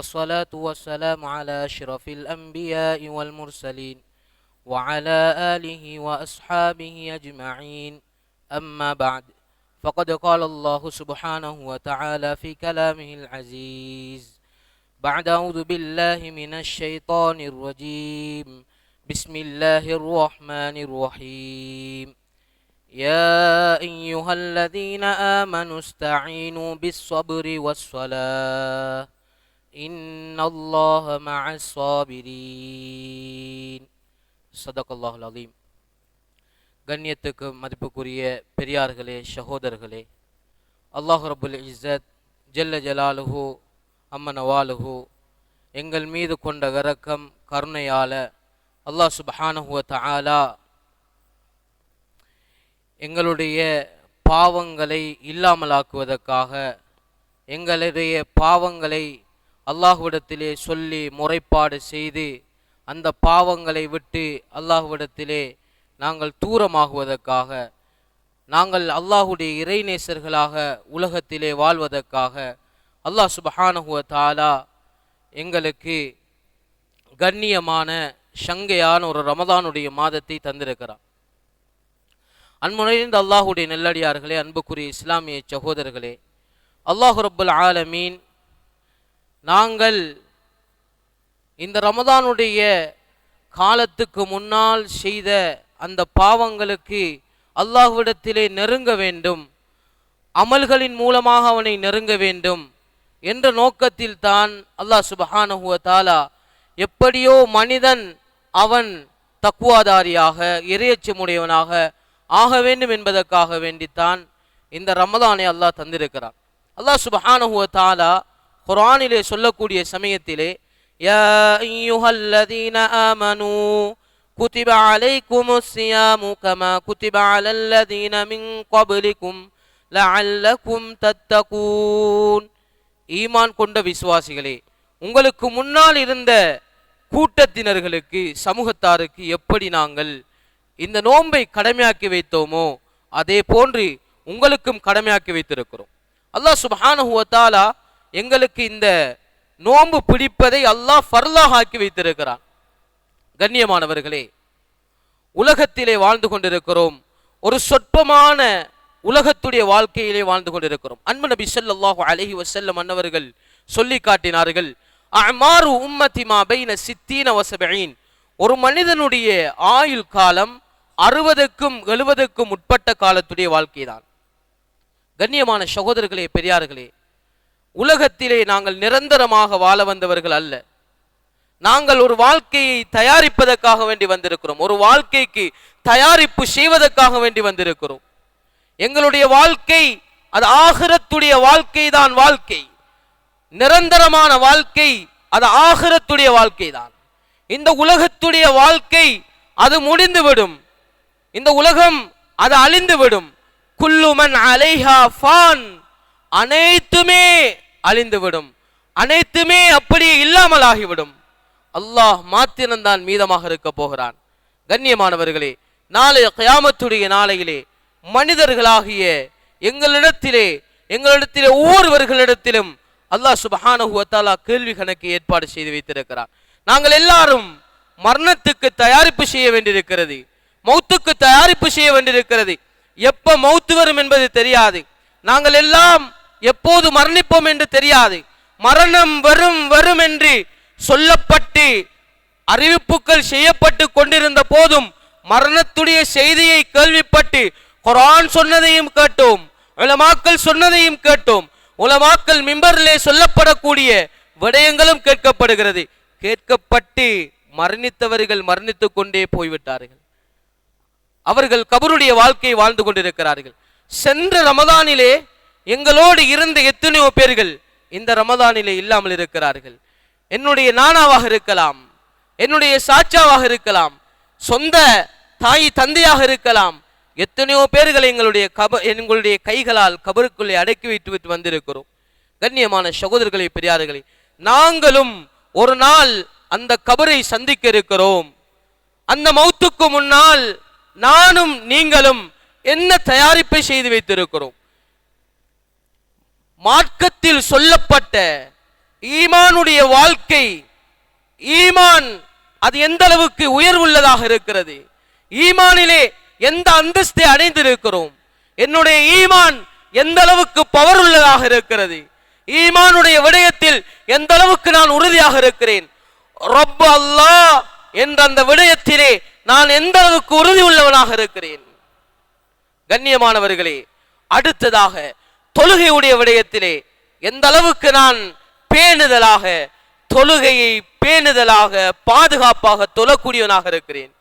والصلاة والسلام على أشرف الأنبياء والمرسلين وعلى آله وأصحابه أجمعين. أما بعد، فقد قال الله سبحانه وتعالى في كلامه العزيز بعد أعوذ بالله من الشيطان الرجيم بسم الله الرحمن الرحيم. يا أيها الذين آمنوا استعينوا بالصبر والصلاة إن الله مع الصابرين. صدق الله العظيم. கண்ணியத்துக்கு மதிப்புக்குரிய பெரியார்களே, சகோதரர்களே, அல்லாஹ் ரப்புல் இஸ்ஸத் ஜல்ல ஜலாலுஹு அம்ம நவாலுஹு எங்கள் மீது கொண்ட இரக்கம் கருணையால அல்லாஹ் சுப்ஹானஹு வ தஆலா எங்களுடைய பாவங்களை இல்லாமலாக்குவதற்காக, எங்களுடைய பாவங்களை அல்லாஹ்விடத்திலே சொல்லி முறைப்பாடு செய்து அந்த பாவங்களை விட்டு அல்லாஹ்விடத்திலே நாங்கள் தூரமாகுவதற்காக, நாங்கள் அல்லாஹுடைய இறைநேசர்களாக உலகத்திலே வாழ்வதற்காக அல்லாஹ் சுப்ஹானஹு வ தஆலா எங்களுக்கு கண்ணியமான சங்கையான ஒரு ரமதானுடைய மாதத்தை தந்திருக்கிறார். அன்புரைந்த அல்லாஹுடைய நெல்லடியார்களே, அன்புக்குரிய இஸ்லாமிய சகோதரர்களே, அல்லாஹு ரப்புல் ஆலமீன் நாங்கள் இந்த ரமதானுடைய காலத்துக்கு முன்னால் செய்த அந்த பாவங்களுக்கு அல்லாஹ்விடத்திலே நெருங்க வேண்டும், அமல்களின் மூலமாக அவனை நெருங்க வேண்டும் என்ற நோக்கத்தில் தான் அல்லாஹ் சுப்ஹானஹு வ தஆலா எப்படியோ மனிதன் அவன் தக்வாதாரியாக இறையச்சமுடையவனாக ஆக வேண்டும் என்பதற்காக வேண்டித்தான் இந்த ரமதானை அல்லாஹ் தந்திருக்கிறான். அல்லாஹ் சுப்ஹானஹு வ தஆலா குர்ஆனிலே சொல்லக்கூடிய சமயத்திலே யா அய்யுஹல்லதீன ஆமனூ குதிப அலைக்குமுஸ் ஸியாமு கமா குதிப அலல்லதீன மின் க்பலிக்கும் லஅல்லக்கும் தத்தகூன். ஈமான் கொண்ட விசுவாசிகளே, உங்களுக்கு முன்னால் இருந்த கூட்டத்தினர்களுக்கு, சமூகத்தாருக்கு எப்படி நாங்கள் இந்த நோன்பை கடமையாக்கி வைத்தோமோ அதே போன்று உங்களுக்கும் கடமையாக்கி வைத்திருக்கிறோம். அல்லாஹ் சுப்ஹானஹு வ தஆலா எங்களுக்கு இந்த நோன்பு பிடிப்பதை அல்லாஹ் ஃபர்லாக ஆக்கி வைத்திருக்கிறான். கண்ணியமானவர்களே, உலகத்திலே வாழ்ந்து கொண்டிருக்கிறோம், ஒரு சொற்பமான உலகத்துடைய வாழ்க்கையிலே வாழ்ந்து கொண்டிருக்கிறோம். அன்பு நபி ஸல்லல்லாஹு அலைஹி வஸல்லம் அன்னவர்கள் சொல்லி காட்டினார்கள், அமாரு உம்மதி மா பைன 60 வ 70. ஒரு மனிதனுடைய ஆயுள் காலம் 60க்கும் 70க்கும் உட்பட்ட காலத்துடைய வாழ்க்கை தான். கண்ணியமான சகோதரர்களே, பெரியார்களே, உலகத்திலே நாங்கள் நிரந்தரமாக வாழ வந்தவர்கள் அல்ல. நாங்கள் ஒரு வாழ்க்கையை தயாரிப்பதற்காக வேண்டி வந்திருக்கிறோம், ஒரு வாழ்க்கைக்கு தயாரிப்பு செய்வதற்காக வேண்டி வந்திருக்கிறோம். எங்களுடைய வாழ்க்கை அது ஆகிரத்துடைய வாழ்க்கை தான். வாழ்க்கை நிரந்தரமான வாழ்க்கை அது ஆகிரத்துடைய வாழ்க்கை தான். இந்த உலகத்துடைய வாழ்க்கை அது முடிந்துவிடும், இந்த உலகம் அது அழிந்துவிடும். குல்லுமன் அலைஹா ஃபான், அனைத்துமே அழிந்துவிடும், அனைத்துமே அப்படியே இல்லாமல் ஆகிவிடும். அல்லாஹ் மாத்திரம்தான் மீதமாக இருக்க போகிறான். கண்ணியமானவர்களே, நாளைய கியாமத்துடைய நாளையிலே மனிதர்களாகிய எங்களிடத்திலே ஒவ்வொருவர்களிடத்திலும் அல்லாஹ் சுப்ஹானஹு வ தஆலா கேள்வி கணக்கு ஏற்பாடு செய்து வைத்திருக்கிறார். நாங்கள் எல்லாரும் மரணத்துக்கு தயாரிப்பு செய்ய வேண்டியிருக்கிறது, மௌத்துக்கு தயாரிப்பு செய்ய வேண்டியிருக்கிறது. எப்ப மௌத்து வரும் என்பது தெரியாது, நாங்கள் எல்லாம் எப்போது மரணிப்போம் என்று தெரியாது. மரணம் வரும் வரும் என்று சொல்லப்பட்டு அறிவிப்புகள் செய்யப்பட்டு கொண்டிருந்த போதும் மரணத்துடைய செய்தியை கேள்விப்பட்டு குர்ஆன் சொன்னதையும் கேட்டோம், உலமாக்கள் சொன்னதையும் கேட்டோம். உலமாக்கள் மிம்பரிலே சொல்லப்படக்கூடிய விடயங்களும் கேட்கப்படுகிறது. கேட்கப்பட்டு மரணித்தவர்கள் மரணித்துக் கொண்டே போய்விட்டார்கள், அவர்கள் கபருடைய வாழ்க்கையை வாழ்ந்து கொண்டிருக்கிறார்கள். சென்ற ரமதானிலே எங்களோடு இருந்த எத்தனையோ பேர்கள் இந்த ரமதானிலே இல்லாமல் இருக்கிறார்கள். என்னுடைய நானாவாக இருக்கலாம், என்னுடைய சாச்சாவாக இருக்கலாம், சொந்த தாய் தந்தையாக இருக்கலாம். எத்தனையோ பேர்களை எங்களுடைய கைகளால் கபருக்குள்ளே அடக்கி வைத்து விட்டு வந்திருக்கிறோம். கண்ணியமான சகோதரர்களே, பெரியார்களே, நாங்களும் ஒரு நாள் அந்த கபரை சந்திக்க இருக்கிறோம். அந்த மௌத்துக்கு முன்னால் நானும் நீங்களும் என்ன தயாரிப்பை செய்து வைத்திருக்கிறோம்? மார்க்கத்தில் சொல்லப்பட்ட ஈமானுடைய வாழ்க்கை, ஈமான் அது எந்த அளவுக்கு உயர்வுள்ளதாக இருக்கிறது, ஈமானிலே எந்த அந்தஸ்தை அடைந்திருக்கிறோம், என்னுடைய ஈமான் எந்த அளவுக்கு பவர் உள்ளதாக இருக்கிறது, ஈமானுடைய விடயத்தில் எந்த அளவுக்கு நான் உறுதியாக இருக்கிறேன், ரப்பு அல்லாஹ் என்ற அந்த விடயத்திலே நான் எந்த அளவுக்கு உறுதி உள்ளவனாக இருக்கிறேன். கண்ணியமானவர்களே, அடுத்ததாக தொழுகையுடைய விடயத்திலே எந்த அளவுக்கு நான் பேணுதலாக, தொழுகையை பேணுதலாக பாதுகாப்பாக தொழக்கூடியவனாக இருக்கிறேன்.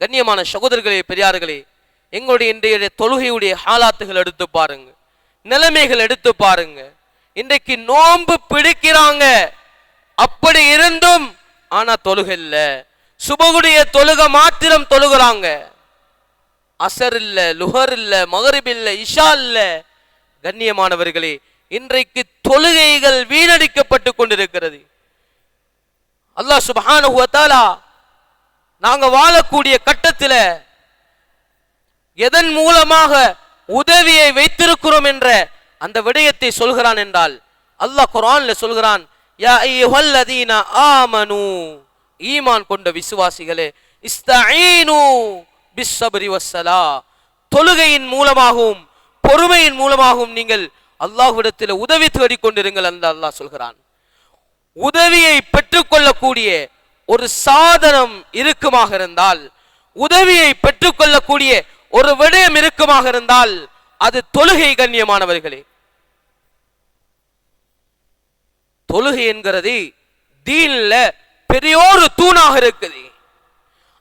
கண்ணியமான சகோதரர்களே, பெரியார்களே, எங்களுடைய இன்றைய தொழுகையுடைய ஹாலாத்துகள் எடுத்து பாருங்க, நிலைமைகள் எடுத்து பாருங்க. இன்றைக்கு நோன்பு பிடிக்கிறாங்க, அப்படி இருந்தும் ஆனா தொழுகை இல்ல. சுபகுடைய தொழுக மாத்திரம் தொழுகிறாங்க, அசர் இல்ல, லுஹர் இல்ல, மகரிப் இல்ல, இஷா இல்ல. கண்ணியமானவர்களே, இன்றைக்கு தொழுகைகள் வீணடிக்கப்பட்டு கொண்டிருக்கிறது. அல்லாஹ் சுப்ஹானஹு வ தஆலா நாங்க வாழக்கூடிய கட்டத்தில் எதன் மூலமாக உதவியை வைத்திருக்கிறோம் என்ற அந்த விடயத்தை சொல்கிறான் என்றால், அல்லாஹ் குர்ஆன்ல சொல்கிறான், யா அய்யுஹல்லதீன ஆமனூ, ஈமான் கொண்ட விசுவாசிகளே, இஸ்தஈனு பிஸ்ஸப்ரி வஸ்ஸலா, தொழுகையின் மூலமாகவும் பொறுமையின் மூலமாகவும் நீங்கள் அல்லாஹ்விடத்தில் உதவி தேடிக் கொண்டிருங்கள் என்று அல்லாஹ் சொல்கிறான். உதவியை பெற்றுக்கொள்ளக்கூடிய ஒரு சாதனம் இருக்குமாக இருந்தால், உதவியை பெற்றுக்கொள்ளக்கூடிய ஒரு விடயம் இருக்குமாக இருந்தால் அது தொழுகை. கண்ணியமானவர்களே, தொழுகை என்கிறது தீன்ல பெரியோரு தூணாக இருக்குது.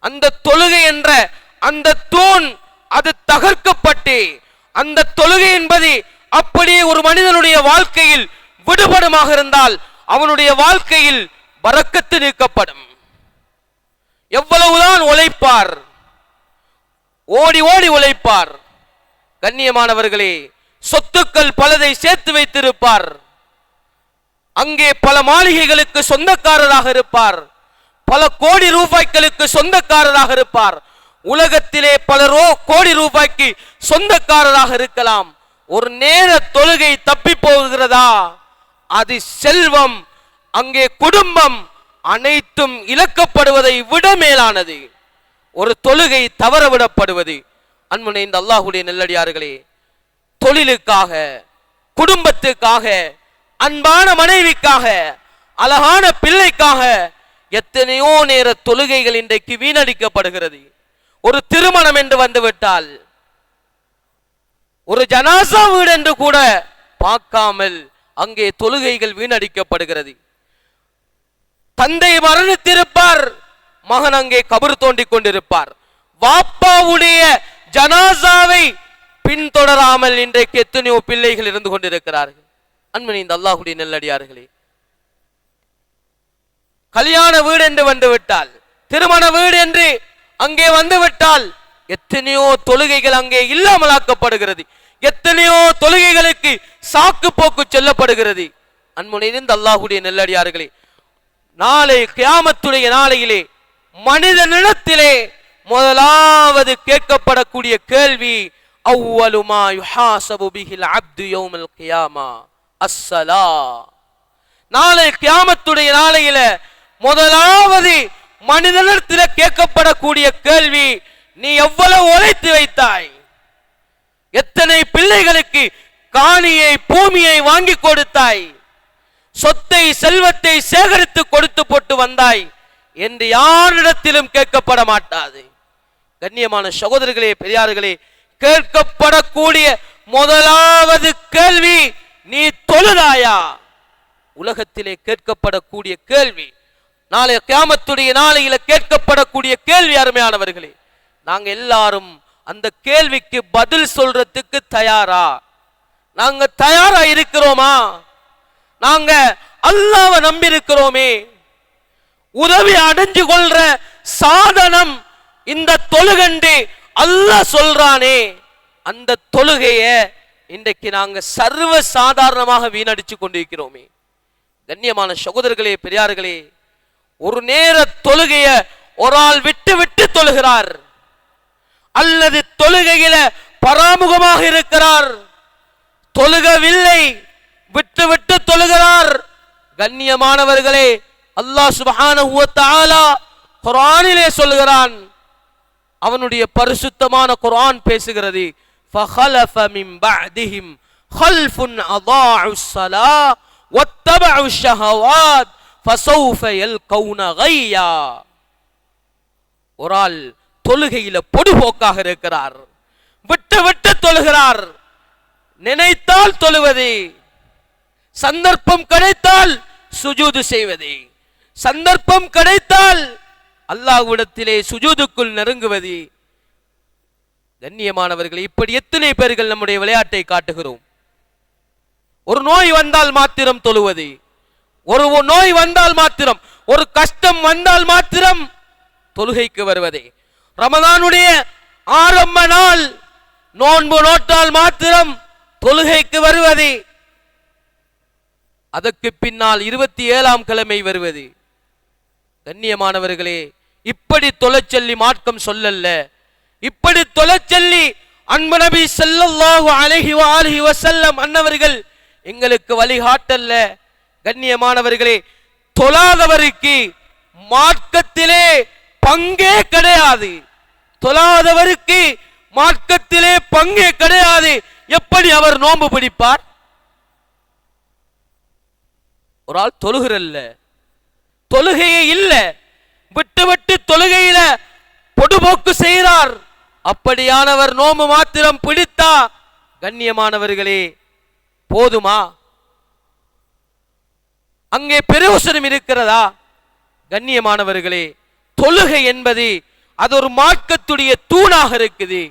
அந்த தொழுகை என்ற அந்த தூண் அது தகர்க்கப்பட்டு, அந்த தொழுகை என்பது அப்படியே ஒரு மனிதனுடைய வாழ்க்கையில் விடுபடுமாக இருந்தால் அவனுடைய வாழ்க்கையில் பரக்கத்து நீக்கப்படும். எவ்வளவுதான் உழைப்பார், ஓடி ஓடி உழைப்பார். கண்ணியமானவர்களே, சொத்துக்கள் பலதை சேர்த்து வைத்திருப்பார், அங்கே பல மாளிகைகளுக்கு சொந்தக்காரராக இருப்பார், பல கோடி ரூபாய்களுக்கு சொந்தக்காரராக இருப்பார், உலகத்திலே பல கோடி ரூபாய்க்கு சொந்தக்காரராக இருக்கலாம். ஒரு நேர தொழுகை தப்பி போகிறதா, அது செல்வம், அங்கே குடும்பம் அனைத்தும் இழக்கப்படுவதை விட மேலானது. ஒரு தொழுகை தவறவிடப்படுவது. அன்புள்ள இந்த அல்லாஹ்வுடைய நல்லடியார்களே, தொழிலுக்காக, குடும்பத்துக்காக, அன்பான மனைவிக்காக, அழகான பிள்ளைக்காக எத்தனையோ நேர தொழுகைகள் இன்றைக்கு வீணடிக்கப்படுகிறது. ஒரு திருமணம் என்று வந்துவிட்டால், ஒரு ஜனாசா வீடு என்று கூட பார்க்காமல் அங்கே தொழுகைகள் வீணடிக்கப்படுகிறது. தந்தை மரணித்திருப்பார், மகன் அங்கே கபர் தோண்டிக் கொண்டிருப்பார். வாப்பாவுடைய ஜனாசாவை பின்தொடராமல் இன்றைக்கு எத்தனையோ பிள்ளைகள் இருந்து கொண்டிருக்கிறார்கள். அன்பு இந்த அல்லாஹ்வுடைய நல்லடியார்களே, கல்யாண வீடு என்று வந்துவிட்டால், திருமண வீடு என்று அங்கே வந்துவிட்டால் எத்தனையோ தொழுகைகள் அங்கே இல்லாமலாக்கப்படுகிறது. எத்தனையோ தொழுகைகளுக்கு சாக்கு போக்கு செல்லப்படுகிறது. அன்பு இந்த அல்லாஹ்வுடைய நல்லடியார்களே, நாளை கியாமத்துடைய நாளையிலே மனிதனிடத்திலே முதலாவது கேட்கப்படக்கூடிய கேள்வி, அவ்வலு மா யுஹாஸபு பிஹில் அப்து யௌமல் கியாமா அஸ்ஸலா. நாளை கியாமத்துடைய நாளையில முதலாவது மனிதனிடத்தில் கேட்கப்படக்கூடிய கேள்வி, நீ எவ்வளவு உழைத்து வைத்தாய், எத்தனை பிள்ளைகளுக்கு காணியை பூமியை வாங்கி கொடுத்தாய், சொத்தை செல்வத்தை சேகரித்து கொடுத்து போட்டு வந்தாய் என்று யாரிடத்திலும் கேட்கப்பட மாட்டாது. கண்ணியமான சகோதரர்களே, பெரியார்களே, கேட்கப்படக்கூடிய முதலாவது கேள்வி, நீ தொழுதாயா? உலகத்திலே கேட்கப்படக்கூடிய கேள்வி, நாளை கியாமத்துடைய நாளையில கேட்கப்படக்கூடிய கேள்வி. அருமையானவர்களே, நாங்க எல்லாரும் அந்த கேள்விக்கு பதில் சொல்றதுக்கு தயாரா? நாங்க தயாரா இருக்கிறோமா? நாங்க அல்லாஹ்வை நம்பி இருக்கிறோமே. உதவி அடைஞ்சு கொள்ற சாதனம் இந்த தொழுகண்டு அல்லாஹ் சொல்றானே, அந்த தொழுகைய இன்றைக்கு நாங்க சர்வ சாதாரணமாக வீணடிச்சு கொண்டிருக்கிறோமே. கண்ணியமான சகோதரர்களே, பெரியார்களே, ஒரு நேர தொழுகைய ஒரு ஆள் விட்டு விட்டு தொழுகிறார், அல்லது தொழுகையில பராமுகமாக இருக்கிறார், தொழுகவில்லை, விட்டு விட்டு தொழுகிறார், கண்ணியமானவர்களே, அல்லாஹ் சுப்ஹானஹு வ தஆலா குர்ஆனிலே சொல்கிறான். அவனுடைய பரிசுத்தமான குர்ஆன் பேசுகிறது, ஃபஹலஃப மின் பஅதிஹிம் ஹல்ஃபுன் அதாஉஸ் ஸலா வத்தபஉ ஷஹவாத் ஃபஸௌஃப யல்கௌன கய்யா. ஒரு ஆள் தொழுகையில பொடுபோக்காக இருக்கிறார், விட்டு விட்டு தொழுகிறார். நினைத்தால் தொழுவது, சந்தர்ப்பம் கிடைத்தால் சுஜூது செய்வது, சந்தர்ப்பம் கிடைத்தால் அல்லாஹ்விடத்திலே சுஜூதுக்குள் நெருங்குவது. கண்ணியமானவர்களே, இப்படி எத்தனை பேர்கள் நம்முடைய விளையாட்டை காட்டுகிறோம். ஒரு நோய் வந்தால் மாத்திரம் தொழுவது, ஒரு நோய் வந்தால் மாத்திரம், ஒரு கஷ்டம் வந்தால் மாத்திரம் தொழுகைக்கு வருவதே. ரமதானுடைய ஆரம்ப நாள் நோன்பு நோட்டால் மாத்திரம் தொழுகைக்கு வருவது, அதற்கு பின்னால் 27ஆம் கிழமை வருவது. கண்ணியமானவர்களே, இப்படி தொலைச்சொல்லி மார்க்கம் சொல்லல்ல, இப்படி தொலைச்சொல்லி அன்பு நபி ஸல்லல்லாஹு அலைஹி வஸல்லம் அன்னவர்கள் எங்களுக்கு வழிகாட்டல்ல. கண்ணியமானவர்களே, தொழாதவருக்கு மார்க்கத்திலே பங்கே கிடையாது, தொழாதவருக்கு மார்க்கத்திலே பங்கே கிடையாது. எப்படி அவர் நோன்பு பிடிப்பார்? ஒரு ஆள் தொழுகிறல்ல, தொழுகையே இல்ல, விட்டு விட்டு தொழுகையில பொடுபோக்கு செய்கிறார். அப்படியானவர் நோம்பு மாத்திரம் பிடித்தா கண்ணியமானவர்களே போதுமா? அங்கே பிரயோசனம் இருக்கிறதா? கண்ணியமானவர்களே, தொழுகை என்பது அது ஒரு மார்க்கத்துடைய தூணாக இருக்குது.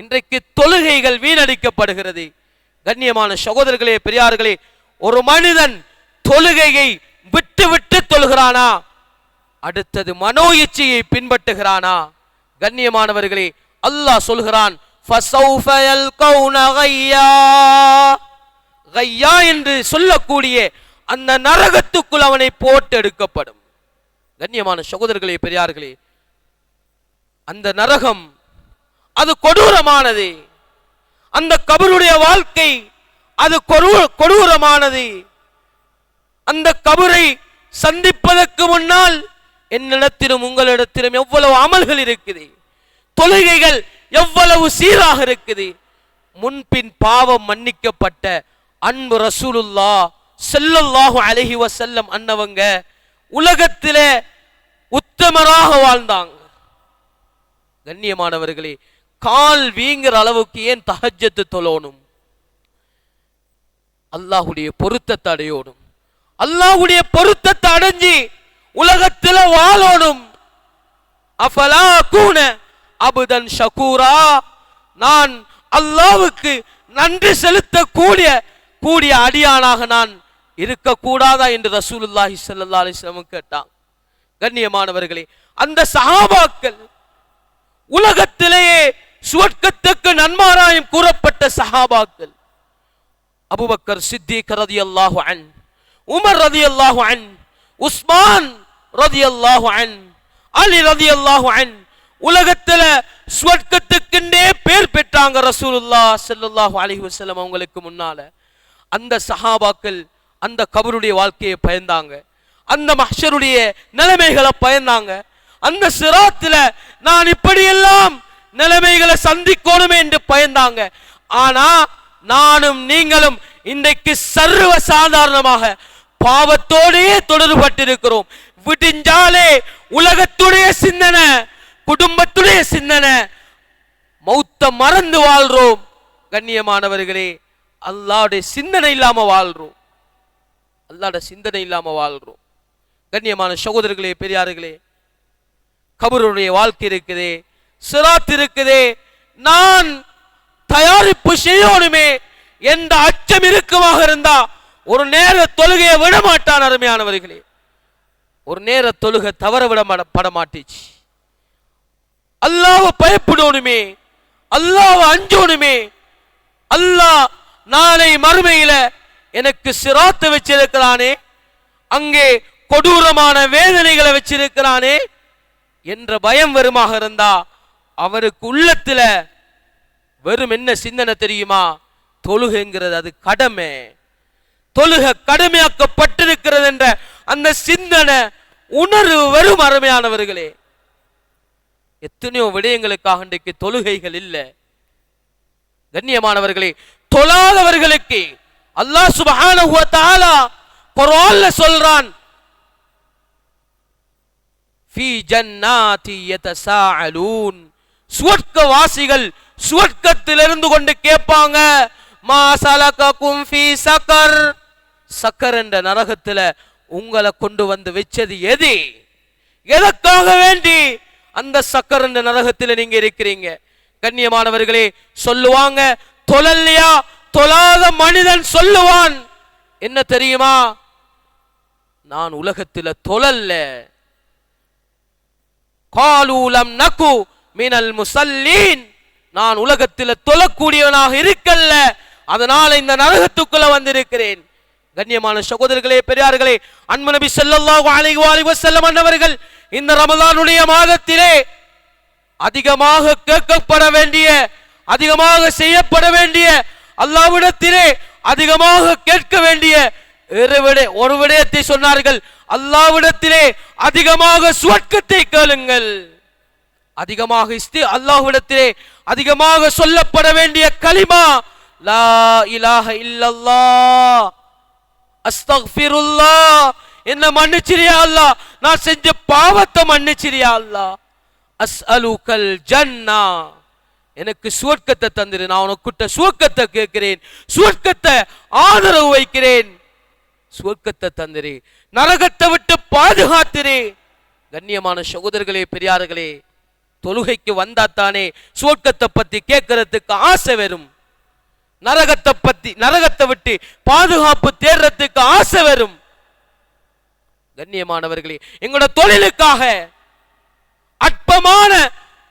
இன்றைக்கு தொழுகைகள் வீணடிக்கப்படுகிறது. கண்ணியமான சகோதரர்களே, பெரியார்களே, ஒரு மனிதன் தொழுகையை விட்டு விட்டு தொழுகிறானா, அடுத்தது மனோ இச்சையை பின்பற்றுகிறானா? கண்ணியமானவர்களே, அல்லாஹ் சொல்கிறான், ஃபஸௌஃப யல்கௌன கய்யா. கய்யா என்று சொல்லக்கூடிய அந்த நரகத்துக்குள் அவனை போட்டு எடுக்கப்படும். கண்ணியமான சகோதரர்களே, பெரியார்களே, அந்த நரகம் அது கொடூரமானது. அந்த கபருடைய வாழ்க்கை அது கொடூரமானது. அந்த கபரை சந்திப்பதற்கு முன்னால் என்னிடத்திலும் உங்களிடத்திலும் எவ்வளவு அமல்கள் இருக்குது, தொழுகைகள் எவ்வளவு சீராக இருக்குது. முன்பின் பாவம் மன்னிக்கப்பட்ட அன்பு ரசூலுல்லாஹ் ஸல்லல்லாஹு அலைஹி வஸல்லம் அன்னவங்க உலகத்திலே உத்தமராக வாழ்ந்தாங்க. கண்ணியமானவர்களே, கால் வீங்குற அளவுக்கு ஏன் தஹஜ்ஜத் தொழணும்? அல்லாஹ்வுடைய பொருத்தத்தை அடையோடும், அல்லாஹ்வுடைய பொருத்தத்தை அடைஞ்சி உலகத்துல வாழணும். அஃபலா கூன அபுதன் ஷகூரா, நான் அல்லாஹ்வுக்கு நன்றி செலுத்தக்கூடிய அடியானாக நான் இருக்கக்கூடாதா என்று ரசூலுல்லாஹி ஸல்லல்லாஹு அலைஹி வஸல்லம் கேட்டாங்க. கண்ணியமானவர்களே, அந்த சஹாபாக்கள் உலகத்திலேயே சுவர்க்கத்துக்கு நன்மாராயம் கூறப்பட்ட சஹாபாக்கள். அபூபக்கர் சித்திக் ரலியல்லாஹு அன்ஹு, உமர் ரலியல்லாஹு அன்ஹு, உஸ்மான் ரலியல்லாஹு அன்ஹு, அலி ரலியல்லாஹு அன்ஹு உலகத்துல சுவர்க்கத்துக்குன்னே பேர் பெற்றாங்க ரசூலுல்லாஹ் ஸல்லல்லாஹு அலைஹி வஸல்லம் அவங்களுக்கு முன்னால. அந்த சஹாபாக்கள் அந்த கபருடைய வாழ்க்கையை பயந்தாங்க, அந்த மஹ்ஷருடைய நிலைமைகளை பயந்தாங்க. அந்த சிராத்துல நான் இப்படியெல்லாம் நிலைமைகளை சந்திக்கணுமே என்று பயந்தாங்க. ஆனா நானும் நீங்களும் இன்றைக்கு சர்வ சாதாரணமாக பாவத்தோடே தொடர்பட்டிருக்கிறோம். விடிஞ்சாலே உலகத்துடைய சிந்தனை, குடும்பத்துடைய சிந்தனை, மௌத்த மறந்து வாழ்றோம். கண்ணியமானவர்களே, அல்லாஹ்வுடைய சிந்தனை இல்லாம வாழ்றோம், அல்லாஹ்வுடைய சிந்தனை இல்லாம வாழ்றோம். கண்ணியமான சகோதரர்களே, பெரியார்களே, கபருடைய வாழ்க்கை இருக்குதே, சிராத் இருக்குதே, நான் தயாரிப்பு செய்யணுமே என்ற அச்சம் இருக்குமாக இருந்தா ஒரு நேர தொழுகையை விட மாட்டான். அருமையானவர்களே, ஒரு நேர தொழுகை தவற விடப்பட மாட்டேச்சு. அல்லாஹ்வை பயப்படணுமே, அல்லாஹ்வை அஞ்சணுமே. அல்லாஹ் நாளை மறுமையில எனக்கு சிராத்தை வச்சிருக்கிறானே, அங்கே கொடூரமான வேதனைகளை வச்சிருக்கிறானே என்ற பயம் வருமாக இருந்தா அவருக்கு உள்ளத்துல வெறும் என்ன சிந்தனை தெரியுமா? தொழுகைங்கிறது அது கடமை, தொழுக கடுமையாக்கப்பட்டிருக்கிறது என்ற அந்த சிந்தனை உணர்வு வரும். அருமையானவர்களே, எத்தனையோ விடயங்களுக்காக இன்றைக்கு தொழுகைகள் இல்லை. கண்ணியமானவர்களே, தொழாதவர்களுக்கு அல்லாஹ் சுப்ஹானஹு வ தஆலா குர்ஆன்ல சொல்றான், ஃபீ ஜன்னாதி யதசாஅலூன், சுவர்க்கவாசிகள் சுவர்க்கத்தில் இருந்து கொண்டு கேட்பாங்க, மா சலககும் ஃபீ சகர், சக்கர் என்ற நரகத்தில் உங்களை கொண்டு வந்து வச்சது எது? எதற்காக வேண்டி அந்த சக்கர் என்ற நரகத்தில் நீங்க இருக்கிறீங்க? கண்ணியமானவர்களே, சொல்லுவாங்க, தொழல்லையா? தொழாத மனிதன் சொல்லுவான், என்ன தெரியுமா? நான் உலகத்தில் தொழல்ல. காலூ லம் நகு மினல் முஸல்லீன், நான் உலகத்தில் தொழக்கூடியவனாக இருக்கல்ல, அதனால இந்த நரகத்துக்குள்ள வந்திருக்கிறேன். கண்ணியமான சகோதரர்களே, பெரியார்களே, அன்பு நபி ஸல்லல்லாஹு அலைஹி வஸல்லம் அன்னவர்கள் இந்த ரமலானுடைய மாதத்திலே அதிகமாக கேட்கப்பட வேண்டிய, அதிகமாக செய்யப்பட வேண்டிய, அல்லாஹ்விடத்திலே அதிகமாக கேட்க வேண்டிய ஒரு விடயத்தை சொன்னார்கள். அல்லாஹ்விடத்திலே அதிகமாக சுவர்க்கத்தை கேளுங்கள். அதிகமாக அல்லாஹ்விடத்திலே அதிகமாக சொல்லப்பட வேண்டிய கலிமா லா இலாஹ இல்லல்லாஹ், அஸ்தக்ஃபிருல்லாஹ், என்ன மன்னிச்சிரியா அல்லாஹ், நான் செஞ்ச பாவத்தை மன்னிச்சிரியா அல்லாஹ், அஸ்அலுகல் ஜன்னா, எனக்கு சுவர்க்கத்தை தந்திரு, நான் உனக்கிட்ட சுவர்க்கத்தை கேட்கிறேன், சுவர்க்கத்தை ஆதரவு வைக்கிறேன், சுவர்க்கத்தை தந்திரு, நரகத்தை விட்டு பாதுகாத்திரே. கண்ணியமான சகோதரர்களே, பெரியார்களே, தொழுகைக்கு வந்தாத்தானே சுவர்க்கத்தை பத்தி கேட்கறதுக்கு ஆசை வரும், நரகத்தை பத்தி, நரகத்தை விட்டு பாதுகாப்பு தேடுறதுக்கு ஆசை வரும். கண்ணியமானவர்களே, எங்களோட தொழிலுக்காக அற்பமான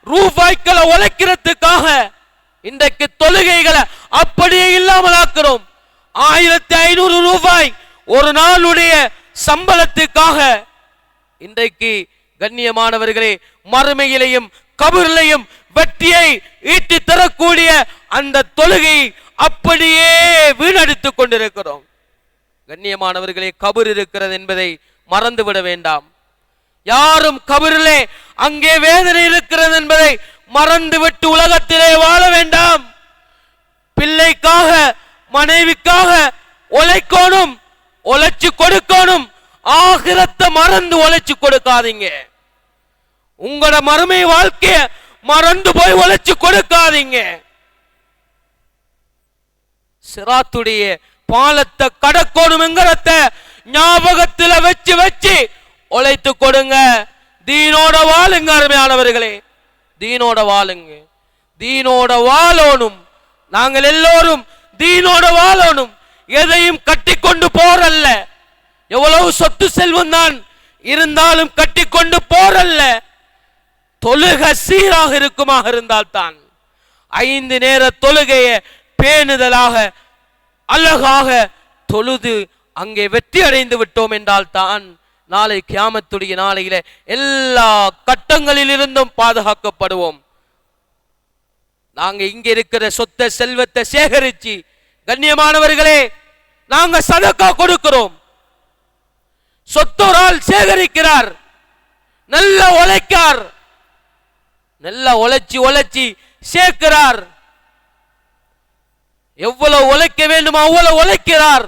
ரூபாய்களை உழைக்கிறதுக்காக இன்றைக்கு தொழுகைகளை அப்படியே இல்லாமல் ஆக்கிறோம். 1500 ரூபாய் ஒரு நாளுடைய சம்பளத்துக்காக இன்றைக்கு கண்ணியமானவர்களே மறுமையிலையும் கபரிலையும் வெற்றியை ஈட்டி தரக்கூடிய அந்த தொழுகை அப்படியே வீணடித்துக் கொண்டிருக்கிறோம். கண்ணியமானவர்களே, கபர் இருக்கிறது என்பதை மறந்துவிட வேண்டாம். யாரும் கபரிலே அங்கே வேதனை இருக்கிறது என்பதை மறந்துவிட்டு உலகத்திலே வாழ வேண்டாம். பிள்ளைக்காக மனைவிக்காக உழைக்கணும், உழைச்சு கொடுக்கணும். ஆகிரத்தை மறந்து உழைச்சு கொடுக்காதீங்க. உங்களோட மறுமை வாழ்க்கைய மறந்து போய் உழைச்சு கொடுக்காதீங்க. சிராத்துடைய பாலத்தை கடக்கணும்ங்கிறத ஞாபகத்துல வச்சு வச்சு உழைத்து கொடுங்க. தீனோட வாழுங்க அருமையானவர்களே, தீனோட வாழுங்க, தீனோட வாழணும். நாங்கள் எல்லோரும் தீனோட வாழணும். எதையும் கட்டி கொண்டு போறல்ல, எவ்வளவு சொத்து செல்வம் தான் இருந்தாலும் கட்டி கொண்டு போறல்ல. தொழுக சீராக இருக்குமாக இருந்தால்தான், 5 நேர தொழுகையை பேணுதலாக அழகாக தொழுது அங்கே வெற்றி அடைந்து விட்டோம் என்றால் தான் நாளை கியாமத்துடைய நாளையில எல்லா கட்டங்களில் இருந்தும் பாதுகாக்கப்படுவோம். நாங்க இங்க இருக்கிற சொத்தை செல்வத்தை சேகரிச்சு கண்ணியமானவர்களே நாங்க சதக்கா கொடுக்கிறோம். சொத்தோரால் சேகரிக்கிறார், நல்ல உழைக்கார், நல்ல உழைச்சி சேர்க்கிறார். எவ்வளவு உழைக்க வேண்டுமோ அவ்வளவு உழைக்கிறார்.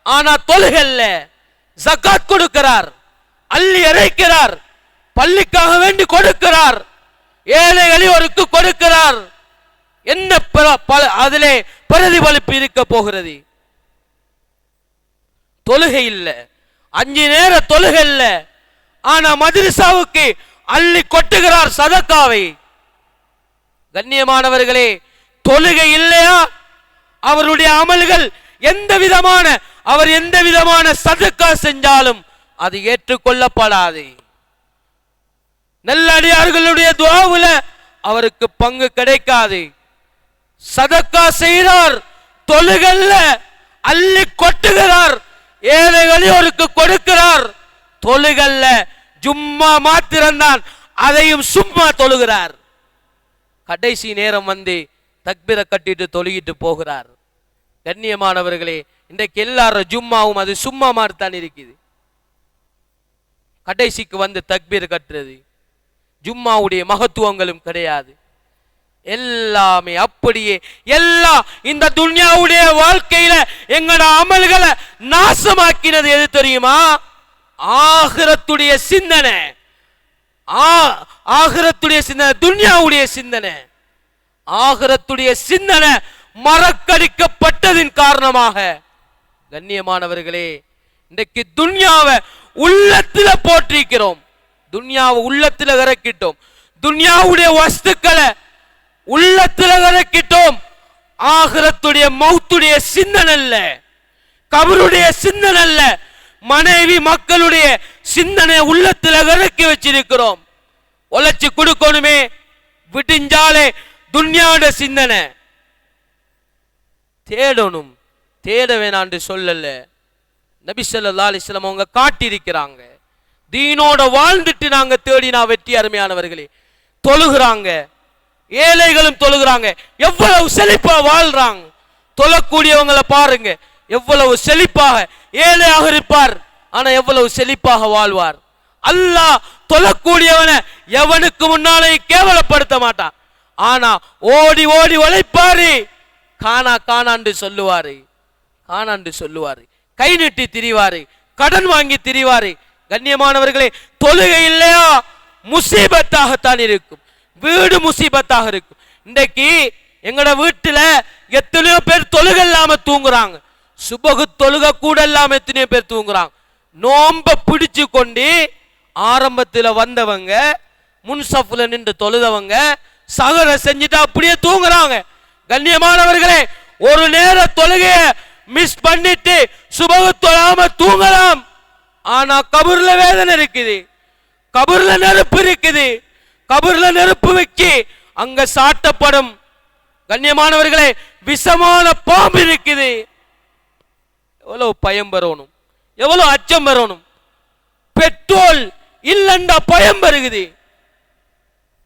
ஆனா தொழுகல்ல, ஜகாத் கொடுக்கிறார், அள்ளி இறைக்கிறார், பள்ளிக்காக வேண்டி கொடுக்கிறார், ஏழை எளியோருக்கு கொடுக்கிறார். என்ன அதிலே பிரதிபலிப்பு இருக்க போகிறது? தொழுகை இல்ல, 5 நேர தொழுகை இல்ல. ஆனா மദ്രஸாவுக்கு அள்ளி கொட்டுகிறார் சதக்காவை. கண்ணியமானவர்களே, தொழுகை இல்லையா அவருடைய அமல்கள் எந்த விதமான சதக்கா செஞ்சாலும் அது ஏற்றுக்கொள்ளப்படாது. நல்லடியார்களுடைய துஆவுல அவருக்கு பங்கு கிடைக்காது. சதக்கா செய்கிறார், தொழுகல்ல, அள்ளி கொட்டுகிறார், ஏழைகளுக்கு கொடுக்கிறார். தொழுகல்ல, ஜும்மா மாத்திரம்தான், அதையும் சும்மா தொழுகிறார். கடைசி நேரம் வந்து தக்பீரை கட்டிட்டு தொழுகிட்டு போகிறார். கண்ணியமானவர்களே, இன்றைக்கு எல்லாரும் ஜும்மாவும் அது சும்மா மாதிரி தான் இருக்குது. கடைசிக்கு வந்து தக்பீர் கட்டுறது, ஜும்மாவுடைய மகத்துவங்களும் கிடையாது. எல்லாமே அப்படியே எல்லாம் இந்த துன்யாவுடைய வாழ்க்கையில எங்கட அமல்களை நாசமாக்கினது எது தெரியுமா? ஆகிரத்துடைய சிந்தனை, ஆகிரத்துடைய சிந்தனை, துன்யாவுடைய சிந்தனை. ஆகிரத்துடைய சிந்தனை மறக்கடிக்கப்பட்டதின் காரணமாக கண்ணியமானவர்களே இன்றைக்கு துன்யாவை உள்ளத்துல போற்றிக்கிறோம், துன்யாவை உள்ளத்துல இறக்கிட்டோம், துன்யாவுடைய வஸ்துக்களை உள்ளத்துல இறக்கிட்டோம். ஆகிரத்துடைய மௌத்துடைய சிந்தனை அல்ல, கபருடைய சிந்தனை அல்ல, மனைவி மக்களுடைய சிந்தனை உள்ளத்துல இறக்கி வச்சிருக்கிறோம். உழைச்சு கொடுக்கணுமே, விடிஞ்சாலே துன்யாவோட சிந்தனை. தேடணும், தேட வேணான்னு சொல்லல. நபி ஸல்லல்லாஹு அலைஹி வஸல்லம் அவங்க காட்டியிருக்கிறாங்க. தீனோட வாழ்ந்துட்டு நாங்க தேடினா வெற்றி. அருமையானவர்களே, தொழுகிறாங்க, ஏழைகளும் தொழுகிறாங்க, எவ்வளவு செழிப்பா வாழ்றாங்க. தொழக்கூடியவங்களை பாருங்க, எவ்வளவு செழிப்பாக, ஏழையாக இருப்பார் ஆனா எவ்வளவு செழிப்பாக வாழ்வார். அல்லாஹ் தொழக்கூடியவனை எவனுக்கு முன்னாலே கேவலப்படுத்த மாட்டான். ஆனா ஓடி ஓடி உழைப்பாரு, காணா காணாண்டு சொல்லுவாரு, காணாண்டு சொல்லுவாரு, கை நீட்டி திரிவாரு, கடன் வாங்கி திரிவாரு. கண்ணியமானவர்களே, தொழுகை இல்லையா முசீபத்தாகத்தான் இருக்கும், வீடு முசீபத்தாக இருக்கும். இன்றைக்கு எங்கட வீட்டுல எத்தனையோ பேர் தொழுகை இல்லாம தூங்குறாங்க, சுபகு தொழுக கூட இல்லாம எத்தனையோ பேர் தூங்குறாங்க. நோம்ப பிடிச்சு கொண்டு ஆரம்பத்துல வந்தவங்க, முன்சஃப்ல நின்று தொழுதவங்க, சகர செஞ்சுட்டு அப்படியே தூங்குறாங்க. கண்ணியமானவர்களே, ஒரு நேர தொழுகைய மிஸ் பண்ணிட்டு சுபகு தொழாம தூங்கலாம், ஆனா கபூர்ல வேதனை இருக்குது, கபூர்ல நெருப்பு இருக்குது, கபூர்ல நெருப்பு வைக்கி அங்க சாட்டப்படும் கண்ணியமானவர்களே விஷமான பாம்பு இருக்குது. எவ்வளவு பயம் பெறணும், எவ்வளவு அச்சம் பெறணும். பெட்ரோல் இல்லண்டா பயம் பெருகுது,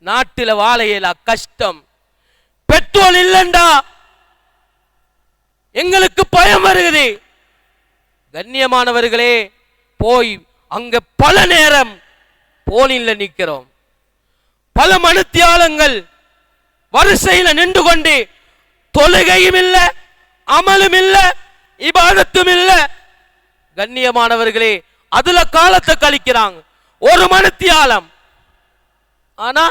நாட்டில வாழையில கஷ்டம். பெட்ரோல் இல்லண்டா எங்களுக்கு பயம் வருகிறது. கண்ணியமானவர்களே, போய் அங்க பல நேரம் போனில நிக்கிறோம், பல மணித்தியாலங்கள் வரிசையில நின்று கொண்டு தொழுகையும் இல்ல, அமலும் இல்ல, இபாதத்தும் இல்ல. கண்ணியமானவர்களே, அதுல காலத்தை கழிக்கிறாங்க ஒரு மணித்தியாலம். ஆனா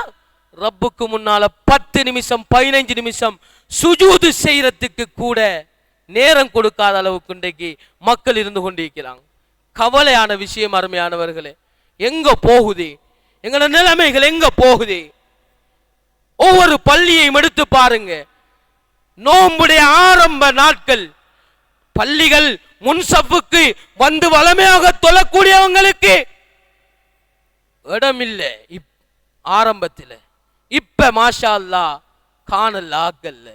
ரப்புக்கு முன்னால 10 நிமிஷம் 15 நிமிஷம் சுஜூது செய்யறதுக்கு கூட நேரம் கொடுக்காத அளவுக்கு இன்றைக்கு மக்கள் இருந்து கொண்டிருக்கிறாங்க. கவலையான விஷயம் அருமையானவர்களே. எங்க போகுது எங்களோட நிலைமைகள், எங்க போகுது? ஒவ்வொரு பள்ளியையும் எடுத்து பாருங்க, நோம்புடைய ஆரம்ப நாட்கள் பள்ளிகள் முன்சப்புக்கு வந்து வளமையாக தொழக்கூடியவங்களுக்கு இடமில்லை ஆரம்பத்தில். இப்ப மாஷா அல்லாஹ் காணல் ஆக்கல்ல.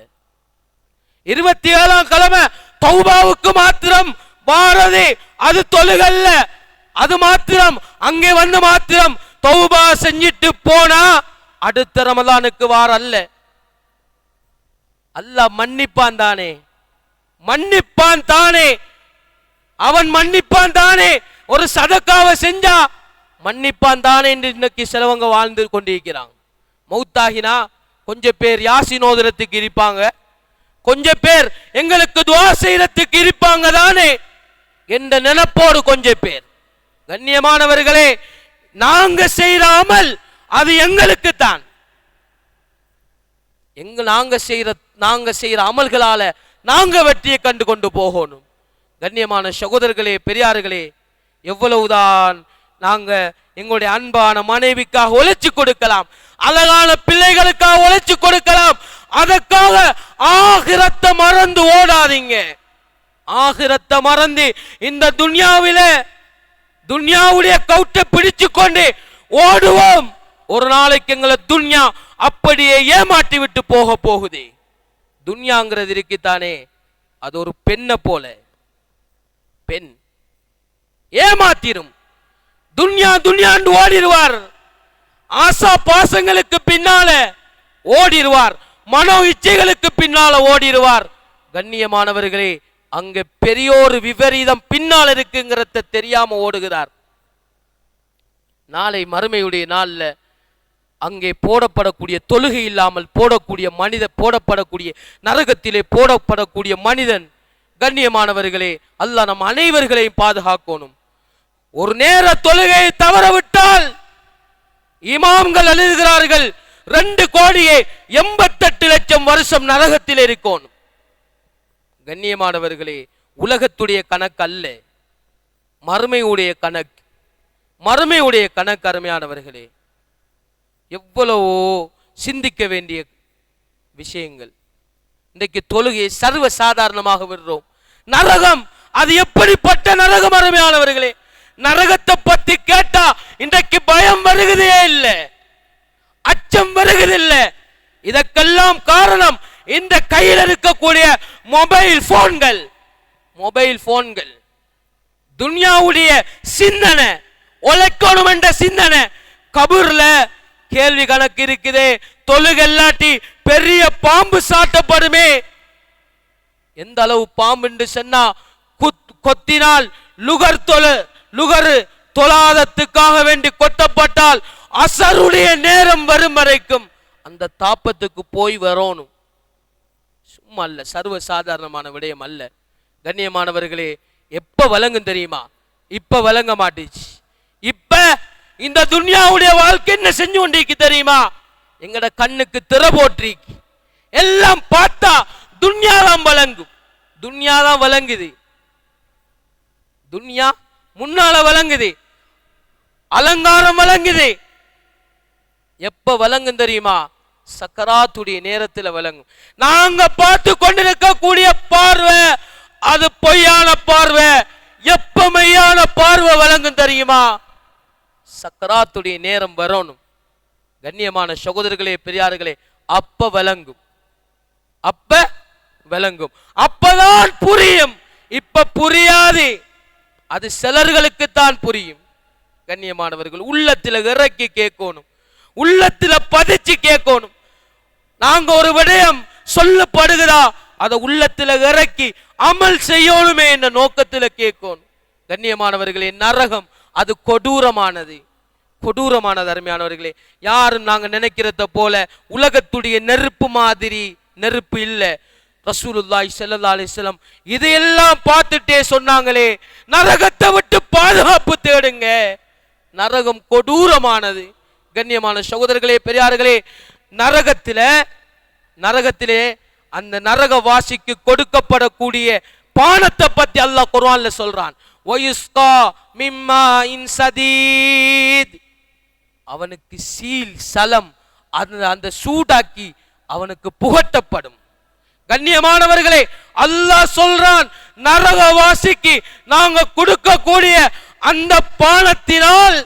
27ஆம் கிழமை தௌபாவுக்கு மாத்திரம் வாரது, அது தொழுகல்ல, அது மாத்திரம் அங்கே வந்து மாத்திரம் தௌபா செஞ்சிட்டு போனா அடுத்த ரமலானுக்கு வார அல்ல. அல்லாஹ் மன்னிப்பான் தானே, மன்னிப்பான் தானே, அவன் மன்னிப்பான் தானே. ஒரு சதக்காவை செஞ்சா மன்னிப்பான் தானே என்று இன்னைக்கு சிலவங்க வாழ்ந்து கொண்டிருக்கிறாங்க. மௌத்தாகினா கொஞ்சம் பேர் யாசின் ஓதுறதுக்கு இருப்பாங்க, கொஞ்சம் பேர் எங்களுக்கு துஆ செய்யறதுக்கு இருப்பாங்க தானே என்ற நினைப்போடு கொஞ்சம் பேர். கண்ணியமானவர்களே, நாங்க செய்யற அமல் அது எங்களுக்கு தான். நாங்க செய்யற அமல்களால நாங்க வெற்றியை கண்டு கொண்டு போகணும். கண்ணியமான சகோதரர்களே, பெரியார்களே, எவ்வளவுதான் நாங்க எங்களுடைய அன்பான மனைவிக்காக உழைச்சு கொடுக்கலாம், அழகான பிள்ளைகளுக்காக உழைச்சு கொடுக்கலாம், அதற்காக ஆகிரத்தை மறந்து ஓடாதீங்க. ஆகிரத்தை மறந்து இந்த துன்யாவுடைய கவுட்டை பிடிச்சு கொண்டு ஓடுவோம். ஒரு நாளைக்கு எங்களை துன்யா அப்படியே ஏமாற்றி விட்டு போக போகுது. துன்யாங்கிறது இருக்குத்தானே, அது ஒரு பெண்ணை போல, பெண் ஏமாத்திரும். துன்யா துன்யாண்டு ஓடிடுவார், ஆசா பாசங்களுக்கு பின்னால ஓடிடுவார், மனோ இச்சைகளுக்கு பின்னால ஓடிடுவார். கண்ணியமானவர்களே, அங்க பெரியோரு விபரீதம் பின்னால் இருக்குங்கிறத தெரியாம ஓடுகிறார். நாளை மறுமையுடைய நாள்ல அங்கே போடப்படக்கூடிய தொழுகை இல்லாமல் போடப்படக்கூடிய நரகத்திலே போடப்படக்கூடிய மனிதன், கண்ணியமானவர்களே, அல்லாஹ் நம் அனைவர்களையும் பாதுகாக்கணும். ஒரு நேர தொழுகையை தவறவிட்டால் இமாம்கள் எழுதுகிறார்கள் 2,88,00,000 வருஷம் நரகத்தில் இருக்கணும். கண்ணியமானவர்களே, உலகத்துடைய கணக்கு அல்ல, மறுமையுடைய கணக்கு. மறுமையுடைய கணக்கு அருமையானவர்களே, எவ்வளவோ சிந்திக்க வேண்டிய விஷயங்கள். இன்றைக்கு தொழுகையை சர்வ சாதாரணமாக விடுறோம். நரகம், அது எப்படிப்பட்ட நரகம் அருமையானவர்களே? நரகத்தை பத்தி கேட்டா இன்றைக்கு பயம் வருகிறதே இல்லை, அச்சம் வருகிறதில்லை. இதற்கெல்லாம் காரணம் இந்த கையில் இருக்கக்கூடிய மொபைல் போன்கள். துன்யாவுடைய சிந்தனை, உழைக்கணும் என்ற சிந்தனை. கபூர்ல கேள்வி கணக்கு இருக்குதே, தொழுகல்லாட்டி பெரிய பாம்பு சாட்டப்படுமே. எந்த அளவு பாம்பு என்று சொன்னா, கொத்தினால் லுகர் தொழாதத்துக்காக வேண்டி கொட்டப்பட்டால் அசருடைய நேரம் வரும் வரைக்கும் அந்த தாப்பத்துக்கு போய் வரணும். சும்மா அல்ல, சர்வ சாதாரணமான விடயம் அல்ல. கண்ணியமானவர்களே, எப்ப வழங்கும் தெரியுமா? இப்ப வழங்க மாட்டேச்சு. இப்ப இந்த துன்யாவுடைய வாழ்க்கை என்ன செஞ்சு கொண்டிருக்கு தெரியுமா? எங்கட கண்ணுக்கு திற போட்டிருக்கு. எல்லாம் பார்த்தா துன்யாதான் வழங்கும். துன்யாதான் வழங்குது. துன்யா முன்னால வழங்குது, அலங்காரம் வழங்குது. எப்ப வழங்கும் தெரியுமா? சக்கராத்துடைய நேரத்தில் வழங்கும். நாங்க பார்த்து கொண்டிருக்கக்கூடிய பார்வை அது பொய்யான பார்வை. எப்ப மெய்யான பார்வை வழங்கும் தெரியுமா? சக்கராத்துடைய நேரம் வரணும். கண்ணியமான சகோதரர்களே, பெரியார்களே, அப்ப வழங்கும். அப்பதான் புரியும். இப்ப புரியாது. அது சிலர்களுக்கு தான் புரியும். கண்ணியமானவர்கள், உள்ளத்துல இறக்கி கேட்கணும், உள்ளத்துல பதிச்சு கேட்கணும். நாங்க ஒரு விடயம் சொல்லப்படுகிறா, அதை உள்ளத்துல இறக்கி அமல் செய்யணுமே என்ற நோக்கத்துல கேட்கணும். கண்ணியமானவர்களே, நரகம் அது கொடூரமானது. அருமையானவர்களே, யாரும் நாங்க நினைக்கிறத போல உலகத்துடைய நெருப்பு மாதிரி நெருப்பு இல்லை. ரசூலுல்லாஹி ஸல்லல்லாஹு அலைஹி வஸல்லம் இதையெல்லாம் பார்த்துட்டே சொன்னாங்களே, நரகத்தை விட்டு பாதுகாப்பு தேடுங்க, நரகம் கொடூரமானது. கண்ணியமான சகோதரர்களே, பெரியார்களே, நரகத்திலே அந்த நரகவாசிக்கு கொடுக்கப்படக்கூடிய பானத்தை பத்தி அல்லாஹ் குர்ஆன்ல சொல்றான். வயுஸ்கா மிம்மா இன் சதீத், அவனுக்கு சலம் அந்த சூடாக்கி அவனுக்கு புகட்டப்படும். கண்ணியமானவர்களே, அல்லாஹ் சொல்றான், நரகவாசிக்கு நாங்க கொடுக்கக்கூடிய அந்த பானத்தினால்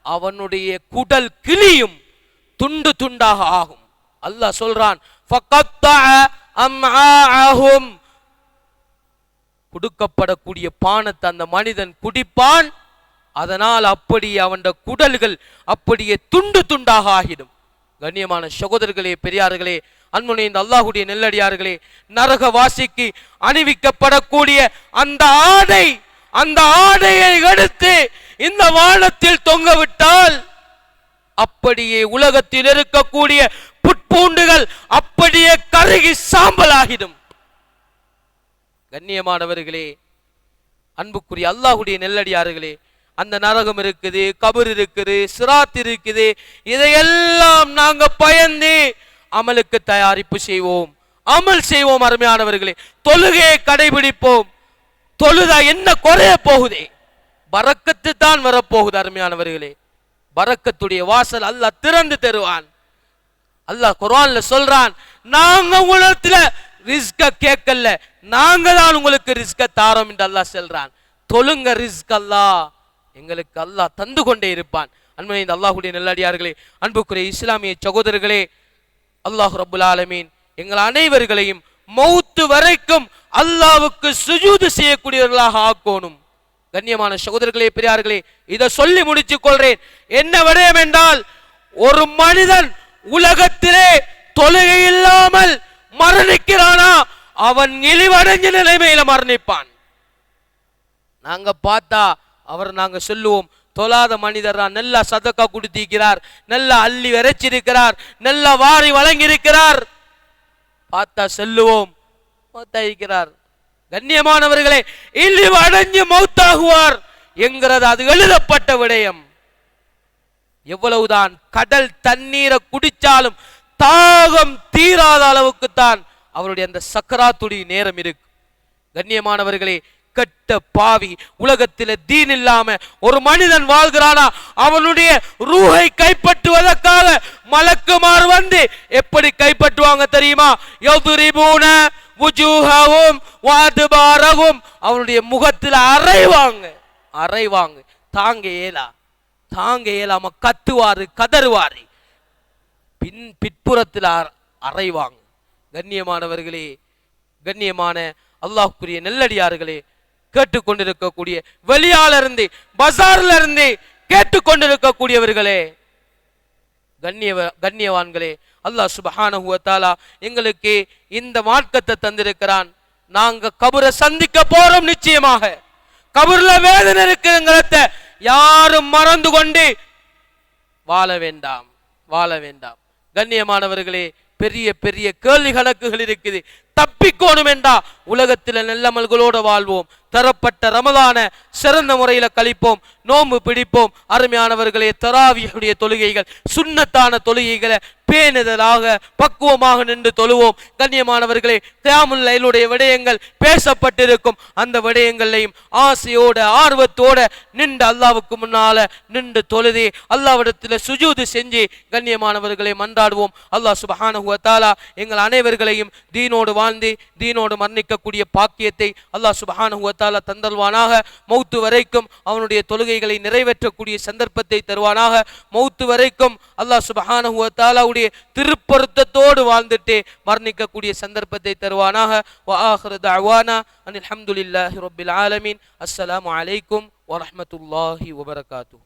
அவனுடைய குடல் கிளியும் துண்டு துண்டாக ஆகும். அல்லாஹ் சொல்றான், கொடுக்கப்படக்கூடிய பானத்தை அந்த மனிதன் குடிப்பான். அதனால் அப்படியே அவன் குடல்கள் அப்படியே துண்டு துண்டாக ஆகிடும். கண்ணியமான சகோதரர்களே, பெரியார்களே, அன்புடைய இந்த அல்லாஹ்வுடைய நெல்லடியார்களே, நரகவாசிக்கு அணிவிக்கப்படக்கூடிய அந்த ஆடையை எடுத்து இந்த வானத்தில் தொங்கவிட்டால் அப்படியே உலகத்தில் இருக்கக்கூடிய புட்பூண்டுகள் அப்படியே கருகி சாம்பலாகிடும். கண்ணியமானவர்களே, அன்புக்குரிய அல்லாஹ்வுடைய நெல்லடியார்களே, அந்த நரகம் இருக்குது, கபர் இருக்குது, சிராத் இருக்குது. இதையெல்லாம் நாங்க பயந்து அமலுக்கு தயாரிப்பு செய்வோம், அமல் செய்வோம். அருமையானவர்களே, தொழுகையை கடைபிடிப்போம். தொழுதா என்ன குறைய போகுதே? பரக்கத்து தான் வரப்போகுது. அருமையானவர்களே, பரக்கத்துடைய வாசல் அல்லாஹ் திறந்து தருவான். அல்லாஹ் குர்ஆன்ல சொல்றான், நாங்க உலகத்துல ரிஸ்க கேட்கல, நாங்க தான் உங்களுக்கு ரிஸ்க தாரோம் என்று அல்லாஹ் சொல்றான். தொழுங்க, ரிஸ்க் அல்லாஹ் எங்களுக்கு அல்லாஹ் தந்து கொண்டே இருப்பான். அன்புடைய இந்த அல்லாஹ்வுடைய நல்லடியார்களே, அன்புக்குரிய இஸ்லாமிய சகோதரர்களே, அல்லாஹ் ரப்புல் ஆலமீன் எங்கள் அனைவர்களையும் மௌத்து வரைக்கும் அல்லாஹ்வுக்கு சுஜூது செய்யக்கூடியவர்களாக ஆக்கணும். கண்ணியமான சகோதரர்களே, பெரியார்களே, இதை சொல்லி முடிச்சு கொள்றேன். என்ன விடயம் என்றால், ஒரு மனிதன் உலகத்திலே தொழுகை இல்லாமல் மரணிக்கிறானா, அவன் இழிவடைஞ்ச நிலைமையில மரணிப்பான். நாங்க பார்த்தா அவர் நாங்க சொல்லுவோம் தொழாத மனிதர், நல்லா சதக்கா கொடுத்திருக்கிறார், நல்லா அள்ளி விரைச்சிருக்கிறார், நல்லா வாரி வழங்கி இருக்கிறார், பார்த்தா சொல்லுவோம் மௌத்தாகிறார். கண்ணியமானவர்களே, இழிவடைஞ்சு மௌத்தாகுவார் என்கிறது அது எழுதப்பட்ட விடயம். எவ்வளவுதான் கடல் தண்ணீரை குடிச்சாலும் தாகம் தீராத அளவுக்கு தான் அவருடைய அந்த சக்கராத்துடைய நேரம் இருக்கு. கண்ணியமானவர்களே, கெட்ட பாவி உலகத்தில் தீன் இல்லாம ஒரு மனிதன் வாழ்கிறானா, அவனுடைய ரூஹை கைப்பற்றுவதற்காக மலக்குமார் வந்து எப்படி கைப்பற்றுவாங்க தெரியுமா? யதுரிபூன வுஜூஹஹும் வஅத்பாரஹும், அவனுடைய முகத்தில் அறைவாங்க. தாங்க ஏலாம கத்துவாரு, கதறுவாரு, பிற்புறத்தில் அறைவாங்க. கண்ணியமானவர்களே, கண்ணியமான அல்லாஹ்வுக்குரிய நல்லடியார்களே, கேட்டுக்கொண்டிருக்கக்கூடிய வெளியால இருந்து பஜார்ல இருந்து கேட்டுக்கொண்டிருக்கக்கூடியவர்களே, கண்ணியவான்களே, அல்லாஹ் சுப்ஹானஹு வ தஆலா எங்களுக்கு இந்த மார்க்கத்தை தந்திருக்கிறான். நாங்க கபரை சந்திக்க போறோம். நிச்சயமாக கபர்ல வேதனை இருக்குங்கிறத யாரும் மறந்து கொண்டு வாழ வேண்டாம். கண்ணியமானவர்களே, பெரிய பெரிய கேள்வி கணக்குகள் இருக்குது. தப்பிக்கோணும் என்றா உலகத்தில் நல்லமல்களோடு வாழ்வோம், தரப்பட்ட ரமலான சிறந்த முறையில கழிப்போம், நோன்பு பிடிப்போம். அருமையானவர்களே, தராவியுடைய தொழுகைகள் சுன்னத்தான தொழுகைகளை பேணுதலாக பக்குவமாக நின்று தொழுவோம். கண்ணியமானவர்களே, கியாமுல் லைலுடைய விடயங்கள் பேசப்பட்டிருக்கும். அந்த விடயங்களையும் ஆசையோட ஆர்வத்தோட நின்று அல்லாவுக்கு முன்னால நின்று தொழுதி அல்லாவிடத்தில் சுஜூது செஞ்சு கண்ணியமானவர்களை மன்றாடுவோம். அல்லாஹ் சுப்ஹானஹு வ தஆலா எங்கள் அனைவர்களையும் தீனோடு வாழ்ந்து தீனோடு மரணிக்கக்கூடிய பாக்கியத்தை அல்லாஹ் சுப்ஹானஹு வ தஆலா தந்தல்வானாக. மௌத்து வரைக்கும் அவனுடைய தொழுகைகளை நிறைவேற்றக்கூடிய சந்தர்ப்பத்தை தருவானாக. மௌத்து வரைக்கும் அல்லாஹ் சுப்ஹானஹு வ தஆலா திருப்பொருத்தத்தோடு வாழ்ந்துட்டு மரணிக்கக்கூடிய சந்தர்ப்பத்தை தருவானாக. வ ஆகிரு தஅவானா அனில் ஹம்துலில்லாஹி ரப்பில் ஆலமீன். அஸ்ஸலாமு அலைக்கும் வரஹ்மத்துல்லாஹி வபரகாத்துஹு.